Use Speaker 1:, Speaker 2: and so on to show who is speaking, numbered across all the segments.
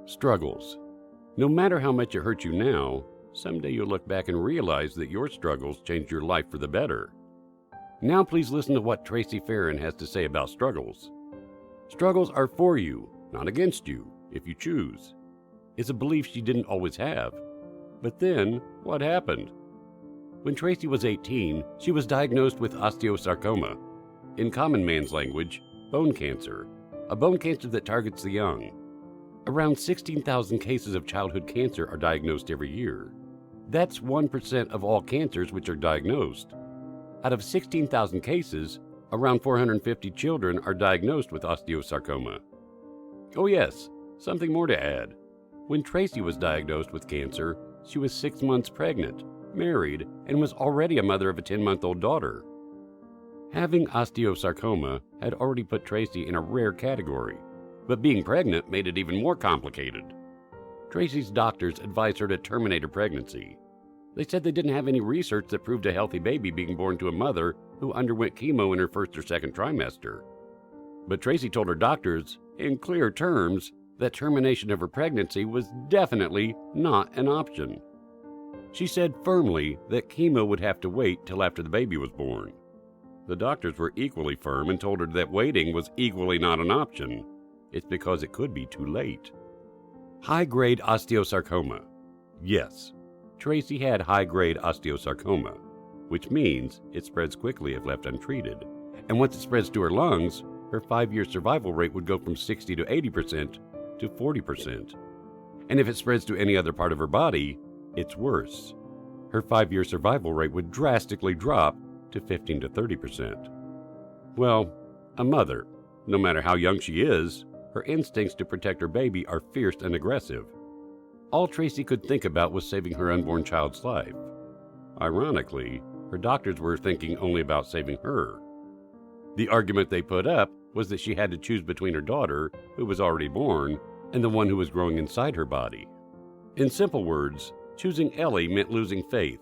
Speaker 1: Struggles. No matter how much it hurts you now, someday you'll look back and realize that your struggles changed your life for the better. Now please listen to what Tracy Ferrin has to say about struggles. Struggles are for you, not against you, if you choose. It's a belief she didn't always have. But then, what happened? When Tracy was 18, she was diagnosed with osteosarcoma. In common man's language, bone cancer, a bone cancer that targets the young. Around 16,000 cases of childhood cancer are diagnosed every year. That's 1% of all cancers which are diagnosed. Out of 16,000 cases, around 450 children are diagnosed with osteosarcoma. Oh yes, something more to add. When Tracy was diagnosed with cancer, she was 6 months pregnant, married, and was already a mother of a 10-month-old daughter. Having osteosarcoma had already put Tracy in a rare category, but being pregnant made it even more complicated. Tracy's doctors advised her to terminate her pregnancy. They said they didn't have any research that proved a healthy baby being born to a mother who underwent chemo in her first or second trimester. But Tracy told her doctors, in clear terms, that termination of her pregnancy was definitely not an option. She said firmly that chemo would have to wait till after the baby was born. The doctors were equally firm and told her that waiting was equally not an option. It's because it could be too late. High-grade osteosarcoma. Yes, Tracy had high-grade osteosarcoma, which means it spreads quickly if left untreated. And once it spreads to her lungs, her 5-year survival rate would go from 60 to 80% to 40%. And if it spreads to any other part of her body, it's worse. Her 5-year survival rate would drastically drop to 15 to 30%. Well, a mother, no matter how young she is, her instincts to protect her baby are fierce and aggressive. All Tracy could think about was saving her unborn child's life. Ironically, her doctors were thinking only about saving her. The argument they put up was that she had to choose between her daughter, who was already born, and the one who was growing inside her body. In simple words, choosing Ellie meant losing faith,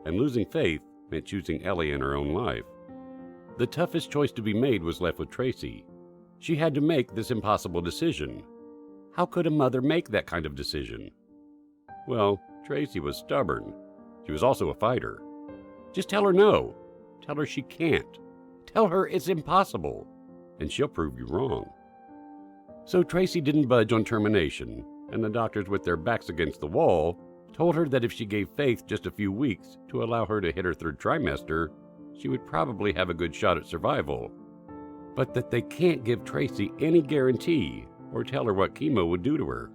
Speaker 1: and losing faith meant choosing Ellie in her own life. The toughest choice to be made was left with Tracy. She had to make this impossible decision. How could a mother make that kind of decision? Well, Tracy was stubborn. She was also a fighter. Just tell her no. Tell her she can't. Tell her it's impossible, and she'll prove you wrong. So Tracy didn't budge on termination, and the doctors, with their backs against the wall, told her that if she gave Faith just a few weeks to allow her to hit her 3rd trimester, she would probably have a good shot at survival, but that they can't give Tracy any guarantee or tell her what chemo would do to her.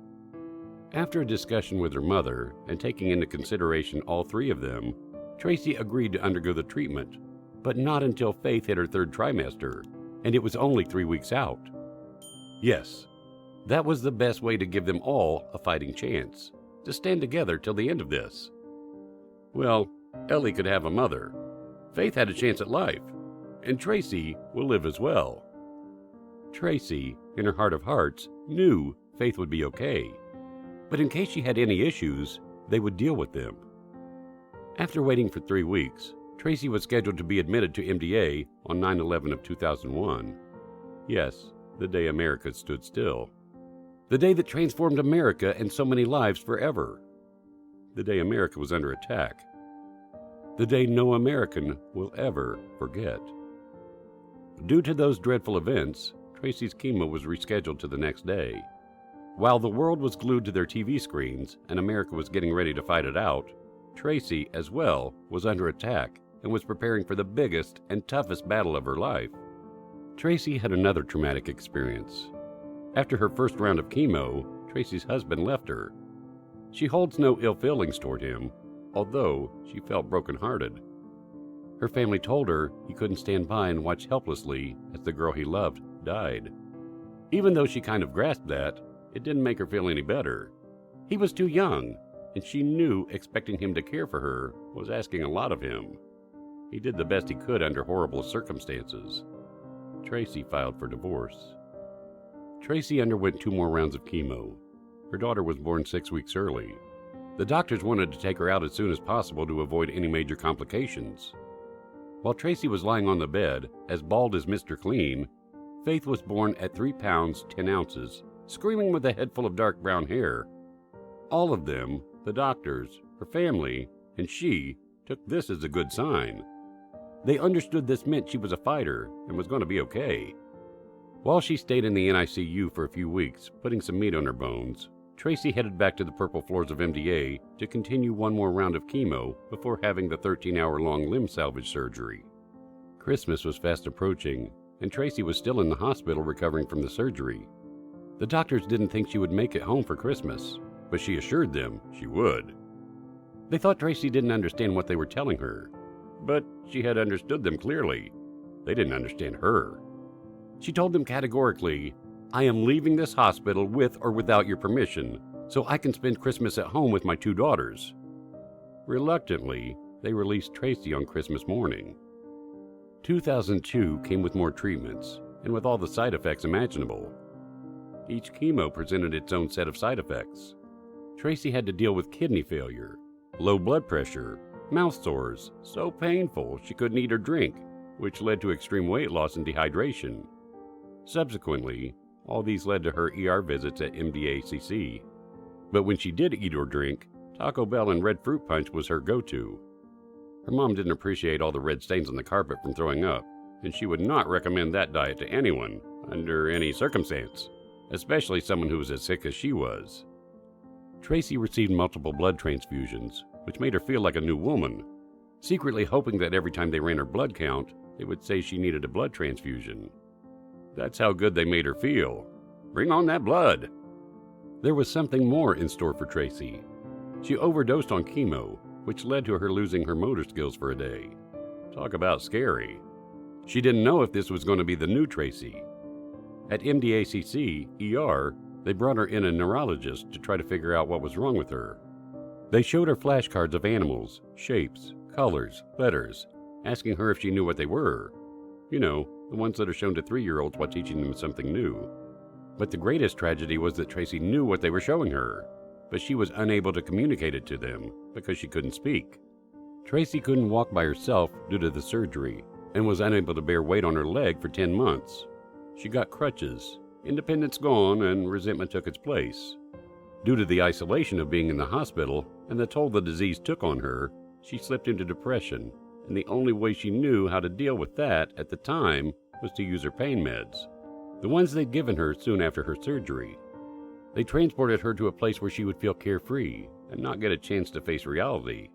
Speaker 1: After a discussion with her mother and taking into consideration all 3 of them, Tracy agreed to undergo the treatment, but not until Faith hit her 3rd trimester, and it was only 3 weeks out. Yes, that was the best way to give them all a fighting chance, to stand together till the end of this. Well, Ellie could have a mother. Faith had a chance at life, and Tracy will live as well. Tracy, in her heart of hearts, knew Faith would be okay, but in case she had any issues, they would deal with them. After waiting for 3 weeks, Tracy was scheduled to be admitted to MDA on 9/11 of 2001. Yes, the day America stood still. The day that transformed America and so many lives forever. The day America was under attack. The day no American will ever forget. Due to those dreadful events, Tracy's chemo was rescheduled to the next day. While the world was glued to their TV screens and America was getting ready to fight it out, Tracy, as well, was under attack and was preparing for the biggest and toughest battle of her life. Tracy had another traumatic experience. After her first round of chemo, Tracy's husband left her. She holds no ill feelings toward him, although she felt brokenhearted. Her family told her he couldn't stand by and watch helplessly as the girl he loved died. Even though she kind of grasped that, it didn't make her feel any better. He was too young, and she knew expecting him to care for her was asking a lot of him. He did the best he could under horrible circumstances. Tracy filed for divorce. Tracy underwent 2 more rounds of chemo. Her daughter was born 6 weeks early. The doctors wanted to take her out as soon as possible to avoid any major complications. While Tracy was lying on the bed, as bald as Mr. Clean, Faith was born at 3 pounds 10 ounces screaming with a head full of dark brown hair. All of them, the doctors, her family, and she, took this as a good sign. They understood this meant she was a fighter and was going to be okay. While she stayed in the NICU for a few weeks, putting some meat on her bones, Tracy headed back to the purple floors of MDA to continue one more round of chemo before having the 13-hour-long limb salvage surgery. Christmas was fast approaching, and Tracy was still in the hospital recovering from the surgery. The doctors didn't think she would make it home for Christmas, but she assured them she would. They thought Tracy didn't understand what they were telling her, but she had understood them clearly. They didn't understand her. She told them categorically, "I am leaving this hospital with or without your permission, so I can spend Christmas at home with my 2 daughters." Reluctantly, they released Tracy on Christmas morning. 2002 came with more treatments, and with all the side effects imaginable. Each chemo presented its own set of side effects. Tracy had to deal with kidney failure, low blood pressure, mouth sores, so painful she couldn't eat or drink, which led to extreme weight loss and dehydration. Subsequently, all these led to her ER visits at MDACC. But when she did eat or drink, Taco Bell and red fruit punch was her go-to. Her mom didn't appreciate all the red stains on the carpet from throwing up, and she would not recommend that diet to anyone, under any circumstance, especially someone who was as sick as she was. Tracy received multiple blood transfusions, which made her feel like a new woman, secretly hoping that every time they ran her blood count, they would say she needed a blood transfusion. That's how good they made her feel. Bring on that blood! There was something more in store for Tracy. She overdosed on chemo, which led to her losing her motor skills for a day. Talk about scary. She didn't know if this was going to be the new Tracy. At MDACC ER, they brought her in a neurologist to try to figure out what was wrong with her. They showed her flashcards of animals, shapes, colors, letters, asking her if she knew what they were. You know, the ones that are shown to 3-year-olds while teaching them something new. But the greatest tragedy was that Tracy knew what they were showing her, but she was unable to communicate it to them because she couldn't speak. Tracy couldn't walk by herself due to the surgery and was unable to bear weight on her leg for 10 months. She got crutches, independence gone, and resentment took its place. Due to the isolation of being in the hospital and the toll the disease took on her, she slipped into depression, and the only way she knew how to deal with that at the time was to use her pain meds, the ones they'd given her soon after her surgery. They transported her to a place where she would feel carefree and not get a chance to face reality.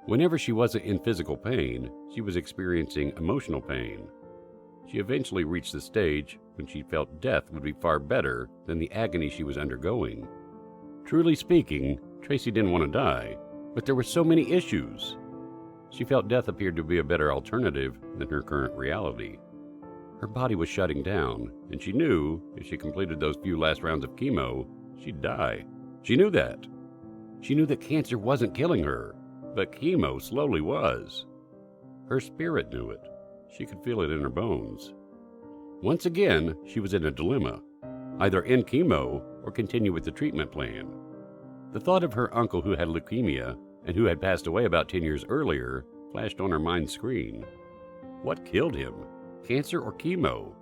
Speaker 1: Whenever she wasn't in physical pain, she was experiencing emotional pain. She eventually reached the stage when she felt death would be far better than the agony she was undergoing. Truly speaking, Tracy didn't want to die, but there were so many issues. She felt death appeared to be a better alternative than her current reality. Her body was shutting down, and she knew if she completed those few last rounds of chemo, she'd die. She knew that. She knew that cancer wasn't killing her, but chemo slowly was. Her spirit knew it. She could feel it in her bones. Once again, she was in a dilemma. Either end chemo or continue with the treatment plan. The thought of her uncle who had leukemia and who had passed away about 10 years earlier flashed on her mind screen. What killed him? Cancer or chemo?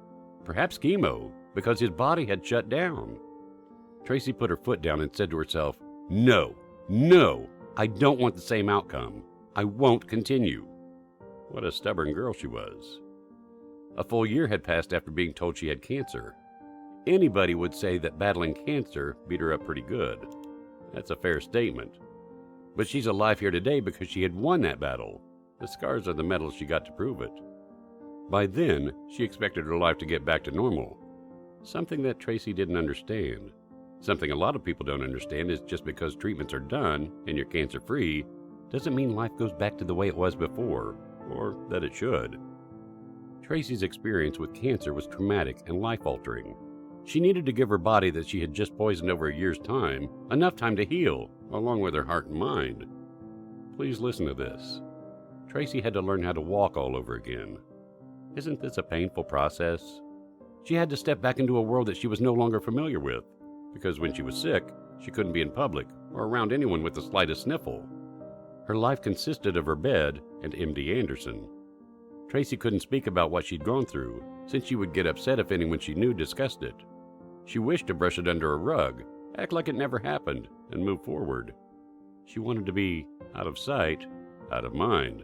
Speaker 1: Perhaps chemo, because his body had shut down. Tracy put her foot down and said to herself, "No, I don't want the same outcome. I won't continue." What a stubborn girl she was. A full year had passed after being told she had cancer. Anybody would say that battling cancer beat her up pretty good. That's a fair statement. But she's alive here today because she had won that battle. The scars are the medals she got to prove it. By then, she expected her life to get back to normal. Something that Tracy didn't understand. Something a lot of people don't understand is just because treatments are done and you're cancer-free doesn't mean life goes back to the way it was before, or that it should. Tracy's experience with cancer was traumatic and life-altering. She needed to give her body that she had just poisoned over a year's time enough time to heal, along with her heart and mind. Please listen to this. Tracy had to learn how to walk all over again. Isn't this a painful process? She had to step back into a world that she was no longer familiar with, because when she was sick, she couldn't be in public or around anyone with the slightest sniffle. Her life consisted of her bed and MD Anderson. Tracy couldn't speak about what she'd gone through, since she would get upset if anyone she knew discussed it. She wished to brush it under a rug, act like it never happened, and move forward. She wanted to be out of sight, out of mind.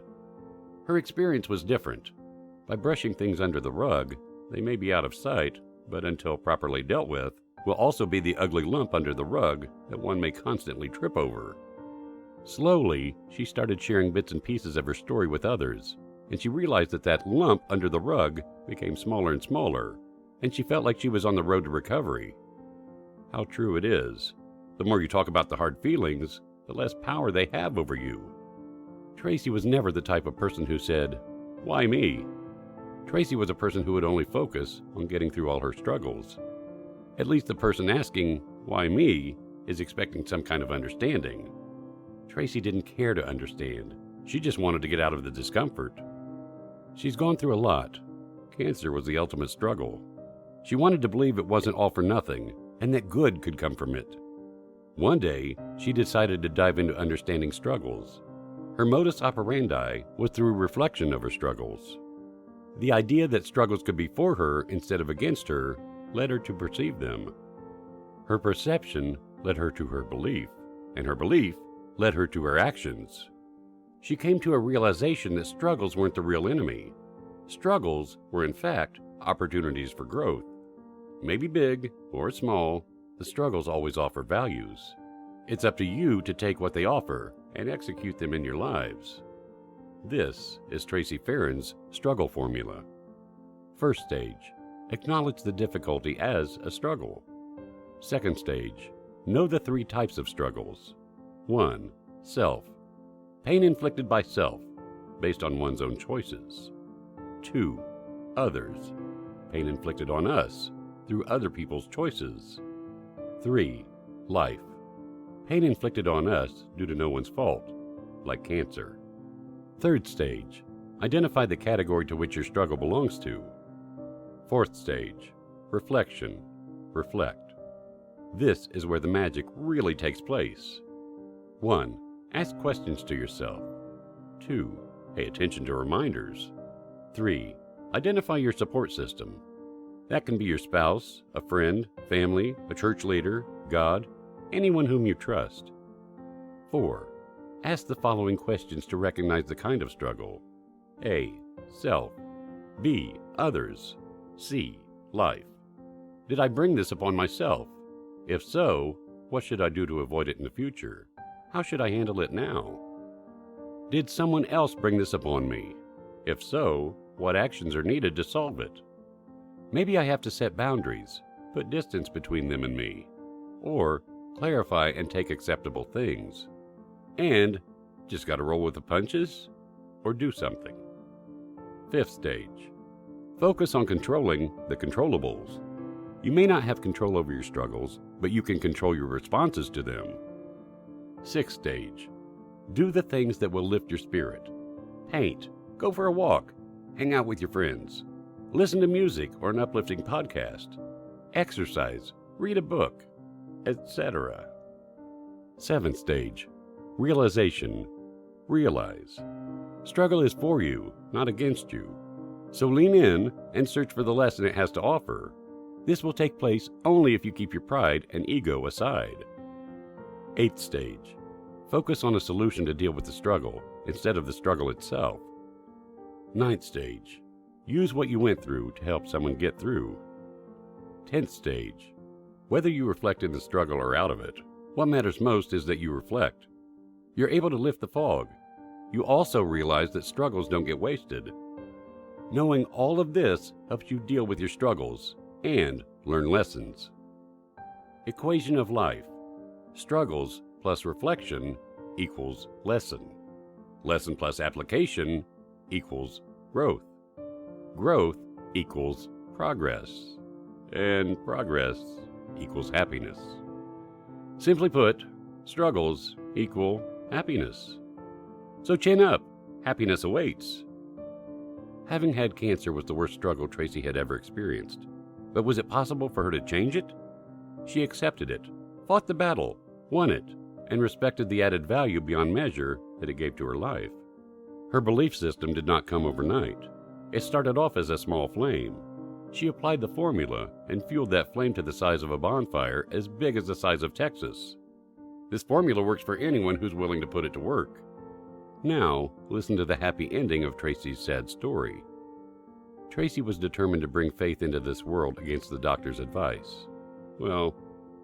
Speaker 1: Her experience was different. By brushing things under the rug, they may be out of sight, but until properly dealt with, will also be the ugly lump under the rug that one may constantly trip over. Slowly, she started sharing bits and pieces of her story with others, and she realized that lump under the rug became smaller and smaller, and she felt like she was on the road to recovery. How true it is. The more you talk about the hard feelings, the less power they have over you. Tracy was never the type of person who said, "Why me?" Tracy was a person who would only focus on getting through all her struggles. At least the person asking, "Why me?" is expecting some kind of understanding. Tracy didn't care to understand. She just wanted to get out of the discomfort. She's gone through a lot. Cancer was the ultimate struggle. She wanted to believe it wasn't all for nothing, and that good could come from it. One day, she decided to dive into understanding struggles. Her modus operandi was through reflection of her struggles. The idea that struggles could be for her instead of against her led her to perceive them. Her perception led her to her belief, and her belief led her to her actions. She came to a realization that struggles weren't the real enemy. Struggles were, in fact, opportunities for growth. Maybe big or small, the struggles always offer values. It's up to you to take what they offer and execute them in your lives. This is Tracy Ferrin's struggle formula. First stage, acknowledge the difficulty as a struggle. Second stage, know the 3 types of struggles. 1. Self. Pain inflicted by self, based on one's own choices. 2. Others. Pain inflicted on us, through other people's choices. 3. Life. Pain inflicted on us due to no one's fault, like cancer. Third stage, identify the category to which your struggle belongs to. Fourth stage, reflection. Reflect. This is where the magic really takes place. 1. Ask questions to yourself. 2. Pay attention to reminders. 3. Identify your support system. That can be your spouse, a friend, family, a church leader, God, anyone whom you trust. 4. Ask the following questions to recognize the kind of struggle. A. Self. B. Others. C. Life. Did I bring this upon myself? If so, what should I do to avoid it in the future? How should I handle it now? Did someone else bring this upon me? If so, what actions are needed to solve it? Maybe I have to set boundaries, put distance between them and me, or clarify and take acceptable things. And just gotta roll with the punches or do something. Fifth stage, focus on controlling the controllables. You may not have control over your struggles, but you can control your responses to them. Sixth stage, do the things that will lift your spirit. Paint, go for a walk, hang out with your friends, listen to music or an uplifting podcast, exercise, read a book, etc. Seventh stage, realization. Realize. Struggle is for you, not against you. So lean in and search for the lesson it has to offer. This will take place only if you keep your pride and ego aside. Eighth stage, focus on a solution to deal with the struggle instead of the struggle itself. Ninth stage, use what you went through to help someone get through. 10th stage, whether you reflect in the struggle or out of it, what matters most is that you reflect. You're able to lift the fog. You also realize that struggles don't get wasted. Knowing all of this helps you deal with your struggles and learn lessons. Equation of life. Struggles plus reflection equals lesson. Lesson plus application equals growth. Growth equals progress. And progress equals happiness. Simply put, struggles equal happiness. So chin up, happiness awaits. Having had cancer was the worst struggle Tracy had ever experienced. But was it possible for her to change it? She accepted it, fought the battle, won it, and respected the added value beyond measure that it gave to her life. Her belief system did not come overnight. It started off as a small flame. She applied the formula and fueled that flame to the size of a bonfire as big as the size of Texas. This formula works for anyone who's willing to put it to work. Now, listen to the happy ending of Tracy's sad story. Tracy was determined to bring Faith into this world against the doctor's advice. Well,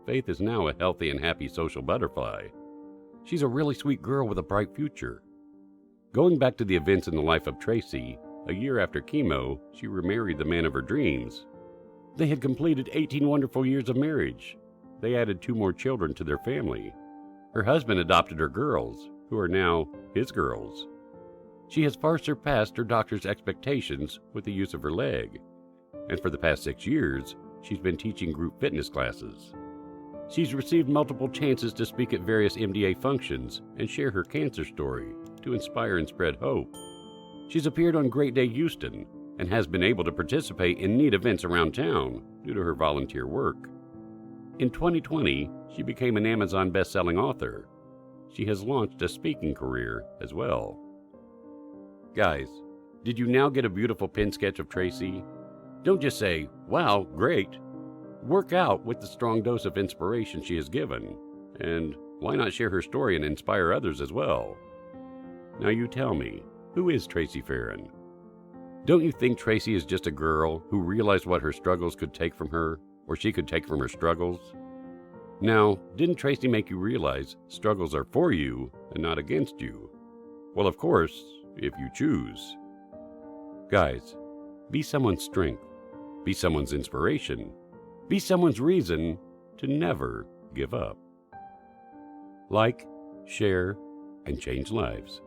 Speaker 1: Faith is now a healthy and happy social butterfly. She's a really sweet girl with a bright future. Going back to the events in the life of Tracy, a year after chemo, she remarried the man of her dreams. They had completed 18 wonderful years of marriage. They added 2 more children to their family. Her husband adopted her girls, who are now his girls. She has far surpassed her doctor's expectations with the use of her leg, and for the past 6 years, she's been teaching group fitness classes. She's received multiple chances to speak at various MDA functions and share her cancer story to inspire and spread hope. She's appeared on Great Day Houston and has been able to participate in neat events around town due to her volunteer work. In 2020, she became an Amazon best-selling author. She has launched a speaking career as well. Guys, did you now get a beautiful pen sketch of Tracy? Don't just say, "Wow, great." Work out with the strong dose of inspiration she has given, and why not share her story and inspire others as well? Now you tell me, who is Tracy Ferrin? Don't you think Tracy is just a girl who realized what her struggles could take from her, or she could take from her struggles? Now, didn't Tracy make you realize struggles are for you and not against you? Well, of course, if you choose. Guys, be someone's strength, be someone's inspiration, be someone's reason to never give up. Like, share, and change lives.